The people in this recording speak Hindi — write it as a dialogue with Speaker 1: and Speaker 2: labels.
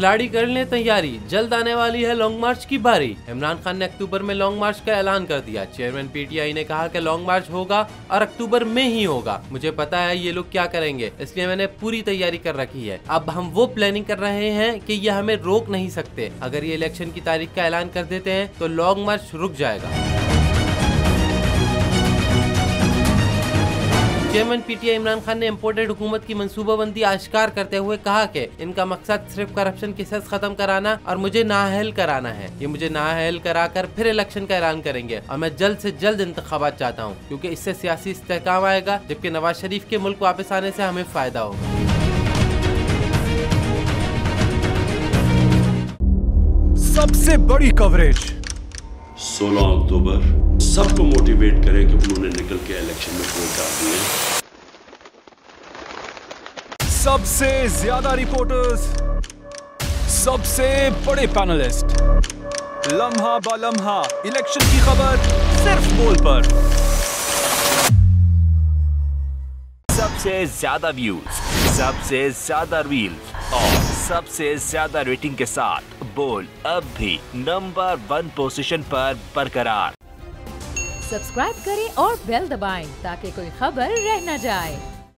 Speaker 1: खिलाड़ी कर लें तैयारी, जल्द आने वाली है लॉन्ग मार्च की बारी। इमरान खान ने अक्टूबर में लॉन्ग मार्च का ऐलान कर दिया। चेयरमैन पीटीआई ने कहा कि लॉन्ग मार्च होगा और अक्टूबर में ही होगा। मुझे पता है ये लोग क्या करेंगे, इसलिए मैंने पूरी तैयारी कर रखी है। अब हम वो प्लानिंग कर रहे हैं कि ये हमें रोक नहीं सकते। अगर ये इलेक्शन की तारीख का ऐलान कर देते हैं तो लॉन्ग मार्च रुक जाएगा। चेयरमैन पीटीआई इमरान खान ने इम्पोर्टेड हुकूमत की मंसूबाबंदी आश्कार करते हुए कहा कि इनका मकसद सिर्फ करप्शन केसेस खत्म कराना और मुझे नाअहल कराना है। ये मुझे नाअहल कराकर फिर इलेक्शन का ऐलान करेंगे और मैं जल्द से जल्द इंतखाबात चाहता हूँ, क्योंकि इससे सियासी इस्तेहकाम आएगा, जबकि नवाज शरीफ के मुल्क वापस आने से हमें फायदा होगा।
Speaker 2: सबसे बड़ी कवरेज
Speaker 3: 16 अक्टूबर सबको मोटिवेट करें कि उन्होंने निकल के इलेक्शन में वोट डाल दिए।
Speaker 2: सबसे ज्यादा रिपोर्टर्स, सबसे बड़े पैनलिस्ट, लम्हा बा लम्हा इलेक्शन की खबर सिर्फ बोल पर।
Speaker 4: सबसे ज्यादा व्यूज, सबसे ज्यादा रील्स और सबसे ज्यादा रेटिंग के साथ बोल अब भी नंबर 1 पोजीशन पर बरकरार।
Speaker 5: सब्सक्राइब करें और बेल दबाएं ताकि कोई खबर रह न जाए।